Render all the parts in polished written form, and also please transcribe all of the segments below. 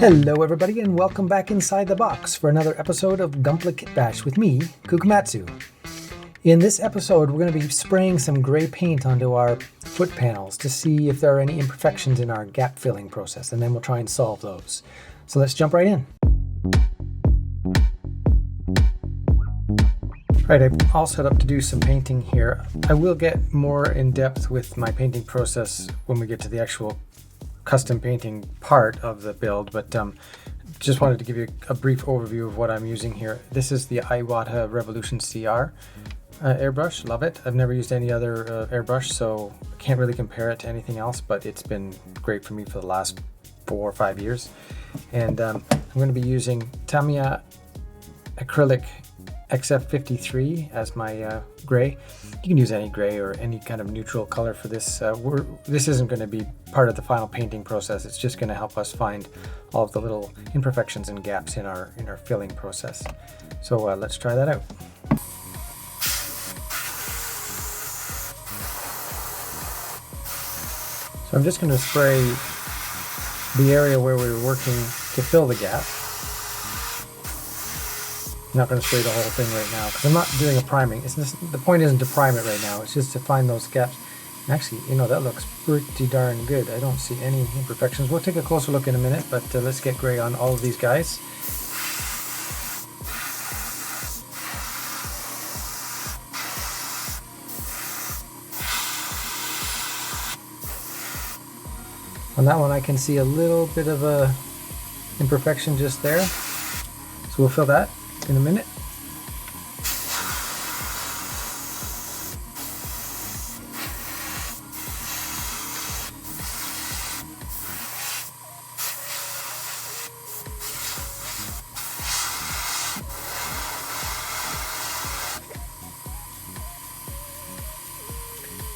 Hello everybody and welcome back inside the box for another episode of Gunpla Kitbash with me, Kukamatsu. In this episode we're going to be spraying some gray paint onto our foot panels to see if there are any imperfections in our gap filling process, and then we'll try and solve those. So let's jump right in. Right, I'm all set up to do some painting here. I will get more in depth with my painting process when we get to the actual custom painting part of the build, but just wanted to give you a brief overview of what I'm using here. This is the Iwata Revolution CR airbrush. Love it. I've never used any other airbrush, so I can't really compare it to anything else, but it's been great for me for the last 4 or 5 years. And I'm going to be using Tamiya acrylic XF53 as my gray. You can use any gray or any kind of neutral color for this. This isn't going to be part of the final painting process. It's just going to help us find all of the little imperfections and gaps in our filling process. So let's try that out. So I'm just going to spray the area where we were working to fill the gap. I'm not going to spray the whole thing right now because I'm not doing a priming. The point isn't to prime it right now. It's just to find those gaps. And actually, you know, that looks pretty darn good. I don't see any imperfections. We'll take a closer look in a minute, but let's get gray on all of these guys. On that one, I can see a little bit of a imperfection just there. So we'll fill that in a minute.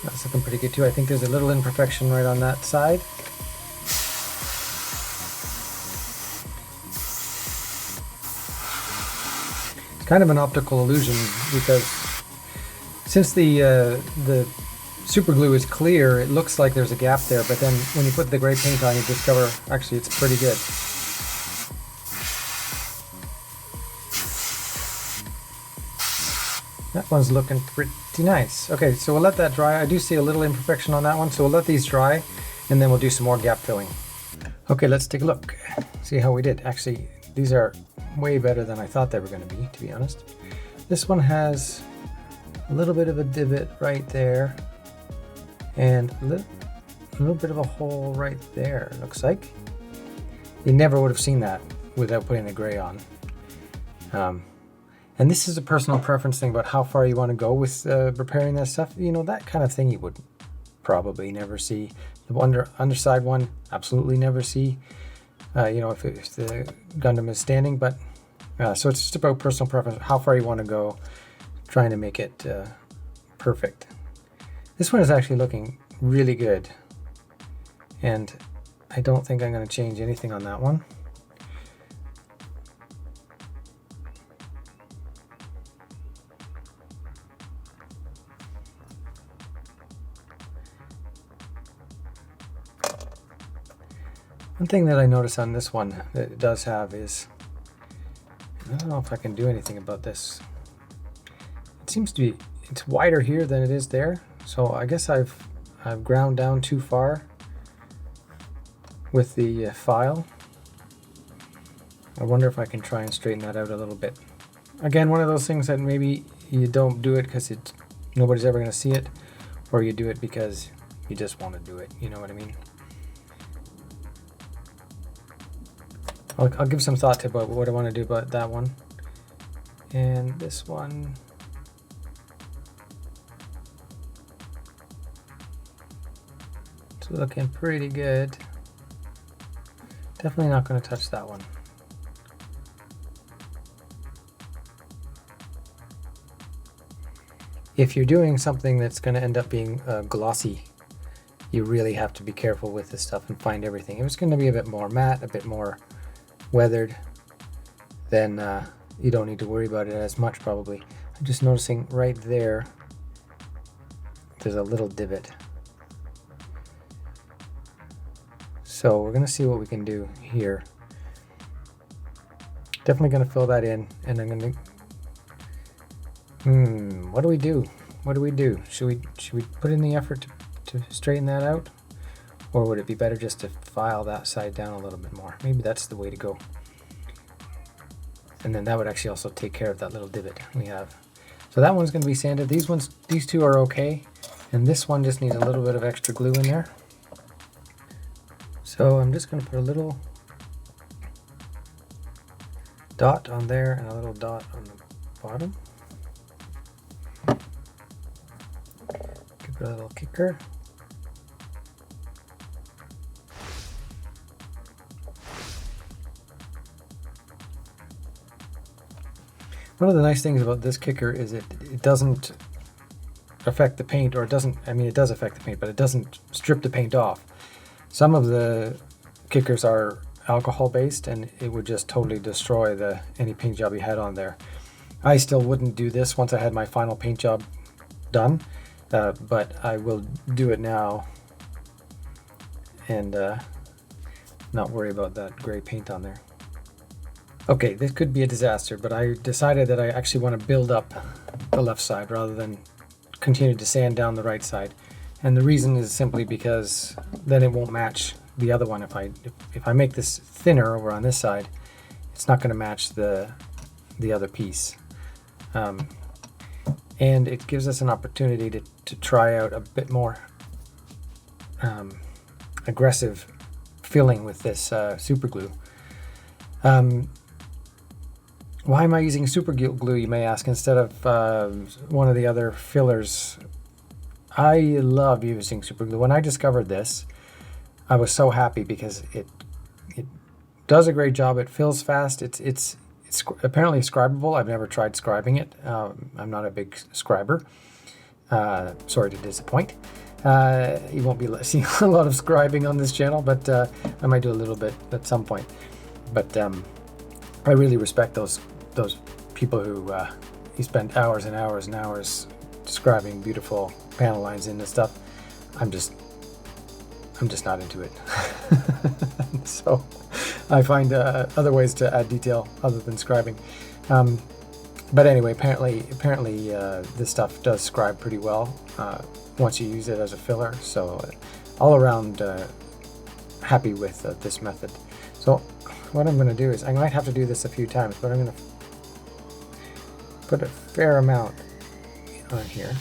That's looking pretty good too. I think there's a little imperfection right on that side. Kind of an optical illusion because since the super glue is clear, it looks like there's a gap there, but then when you put the gray paint on, you discover actually it's pretty good. That one's looking pretty nice. Okay, so we'll let that dry. I do see a little imperfection on that one, so we'll let these dry and then we'll do some more gap filling. Okay, let's take a look, see how we did. Actually, these are way better than I thought they were going to be honest. This one has a little bit of a divot right there and a little bit of a hole right there, it looks like. You never would have seen that without putting the gray on. And this is a personal preference thing about how far you want to go with preparing that stuff. You know, that kind of thing you would probably never see. The underside one, absolutely never see. You know, if the Gundam is standing, but so it's just about personal preference, how far you want to go, trying to make it perfect. This one is actually looking really good, and I don't think I'm going to change anything on that one. One thing that I notice on this one that it does have is, I don't know if I can do anything about this. It seems to be, it's wider here than it is there. So I guess I've ground down too far with the file. I wonder if I can try and straighten that out a little bit. Again, one of those things that maybe you don't do it because nobody's ever going to see it, or you do it because you just want to do it. You know what I mean? I'll give some thought to about what I want to do about that one. And this one. It's looking pretty good. Definitely not going to touch that one. If you're doing something that's going to end up being glossy, you really have to be careful with this stuff and find everything. If it's going to be a bit more matte, a bit more weathered, then you don't need to worry about it as much probably. I'm just noticing right there there's a little divot. So we're going to see what we can do here. Definitely going to fill that in, and I'm going to... what do we do? What do we do? Should we put in the effort to straighten that out? Or would it be better just to file that side down a little bit more? Maybe that's the way to go. And then that would actually also take care of that little divot we have. So that one's going to be sanded. These two are okay. And this one just needs a little bit of extra glue in there. So I'm just going to put a little dot on there and a little dot on the bottom. Give it a little kicker. One of the nice things about this kicker is it doesn't affect the paint, or it doesn't, I mean it does affect the paint, but it doesn't strip the paint off. Some of the kickers are alcohol based and it would just totally destroy any paint job you had on there. I still wouldn't do this once I had my final paint job done, but I will do it now and not worry about that gray paint on there. Okay, this could be a disaster, but I decided that I actually want to build up the left side rather than continue to sand down the right side. And the reason is simply because then it won't match the other one. If I make this thinner over on this side, it's not going to match the other piece. And it gives us an opportunity to try out a bit more aggressive filling with this super glue. Why am I using super glue, you may ask, instead of one of the other fillers? I love using super glue. When I discovered this, I was so happy because it does a great job. It fills fast. It's apparently scribable. I've never tried scribing it. I'm not a big scriber. Sorry to disappoint. You won't be seeing a lot of scribing on this channel, but I might do a little bit at some point. But I really respect those people who spend hours and hours and hours describing beautiful panel lines into stuff. I'm just not into it. So I find other ways to add detail other than scribing. But anyway, apparently this stuff does scribe pretty well once you use it as a filler. So all around happy with this method. So what I'm going to do is, I might have to do this a few times, but I'm going to put a fair amount on here.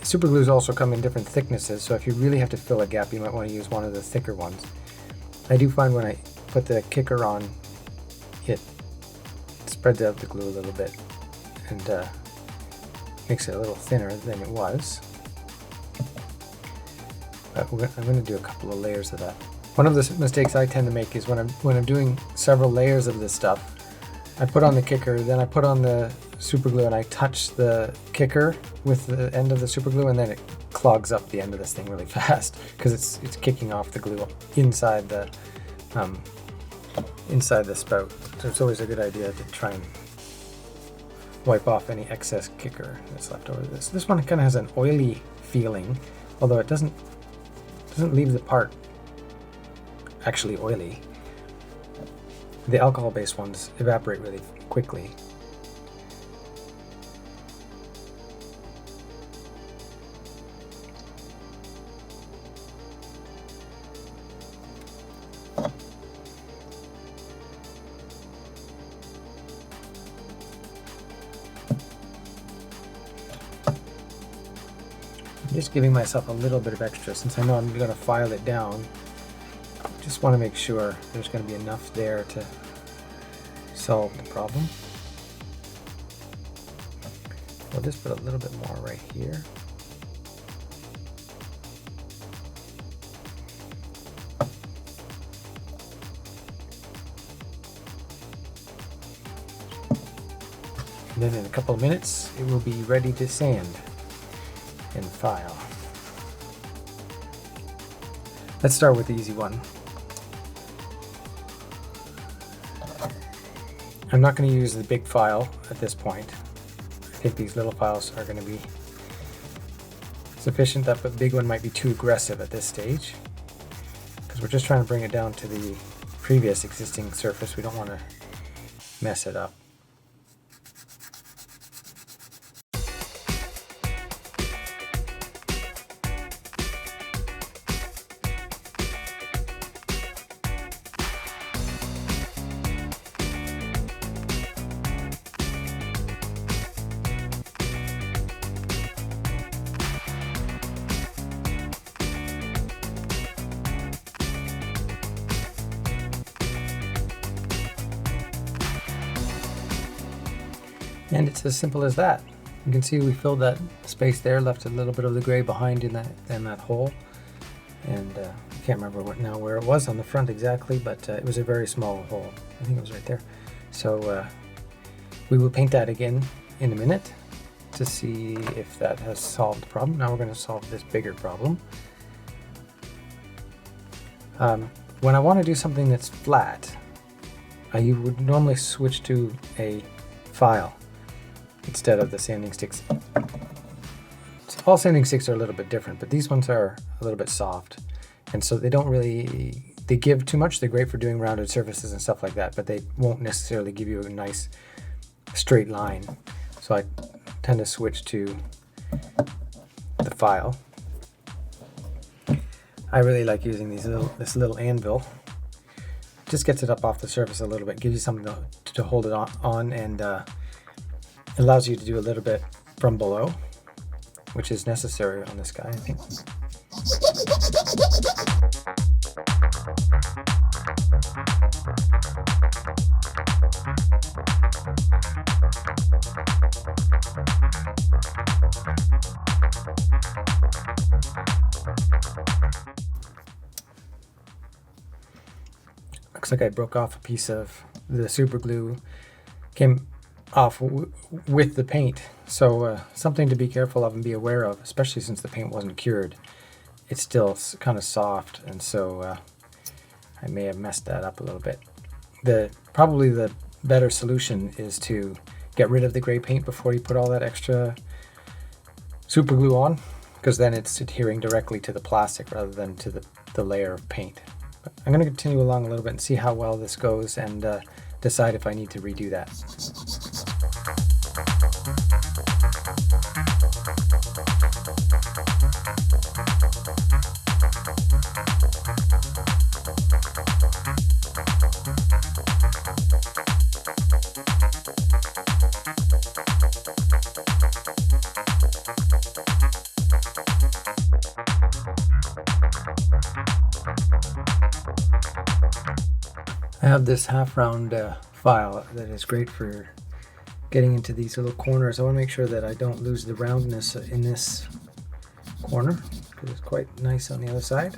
Super glues also come in different thicknesses, so if you really have to fill a gap, you might want to use one of the thicker ones. I do find when I put the kicker on, it spreads out the glue a little bit and makes it a little thinner than it was. But I'm going to do a couple of layers of that. One of the mistakes I tend to make is when I'm doing several layers of this stuff, I put on the kicker, then I put on the super glue and I touch the kicker with the end of the super glue, and then it clogs up the end of this thing really fast because it's kicking off the glue inside the spout. So it's always a good idea to try and wipe off any excess kicker that's left over. This one kind of has an oily feeling, although it doesn't leave the part actually oily. The alcohol-based ones evaporate really quickly. I'm just giving myself a little bit of extra since I know I'm going to file it down. Just want to make sure there's going to be enough there to solve the problem. We'll just put a little bit more right here. And then in a couple of minutes, it will be ready to sand and file. Let's start with the easy one. I'm not going to use the big file at this point. I think these little files are going to be sufficient. That big one might be too aggressive at this stage because we're just trying to bring it down to the previous existing surface. We don't want to mess it up. And it's as simple as that. You can see we filled that space there, left a little bit of the gray behind in that hole. And I can't remember where it was on the front exactly, but it was a very small hole. I think it was right there. So we will paint that again in a minute to see if that has solved the problem. Now we're going to solve this bigger problem. When I want to do something that's flat, you would normally switch to a file instead of the sanding sticks. All sanding sticks are a little bit different, but these ones are a little bit soft, and so they give too much. They're great for doing rounded surfaces and stuff like that, but they won't necessarily give you a nice straight line. So I tend to switch to the file. I really like using this little anvil. Just gets it up off the surface a little bit, gives you something to hold it on, and allows you to do a little bit from below, which is necessary on this guy, I think. Looks like I broke off a piece of the super glue, came off with the paint, so something to be careful of and be aware of, especially since the paint wasn't cured. It's still kind of soft, and so I may have messed that up a little bit. Probably the better solution is to get rid of the gray paint before you put all that extra super glue on, because then it's adhering directly to the plastic rather than to the layer of paint. But I'm going to continue along a little bit and see how well this goes, and decide if I need to redo that. I have this half round file that is great for getting into these little corners. I want to make sure that I don't lose the roundness in this corner, because it's quite nice on the other side.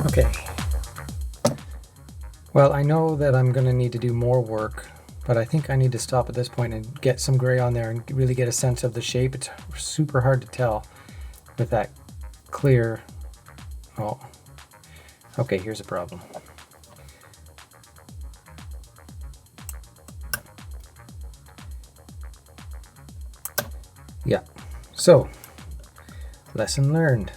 Okay, well, I know that I'm going to need to do more work, but I think I need to stop at this point and get some gray on there and really get a sense of the shape. It's super hard to tell with that clear. Oh, okay, here's a problem. Yeah, so lesson learned.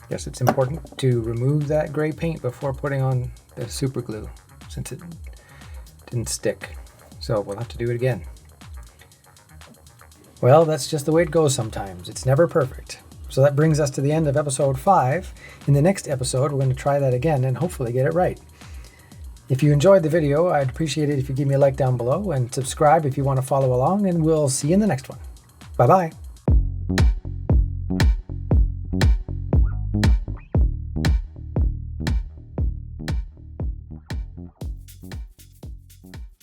Yes, it's important to remove that gray paint before putting on the super glue, since it didn't stick. So we'll have to do it again. Well, that's just the way it goes sometimes. It's never perfect. So that brings us to the end of episode 5. In the next episode, we're going to try that again and hopefully get it right. If you enjoyed the video, I'd appreciate it if you give me a like down below and subscribe if you want to follow along, and we'll see you in the next one. Bye-bye.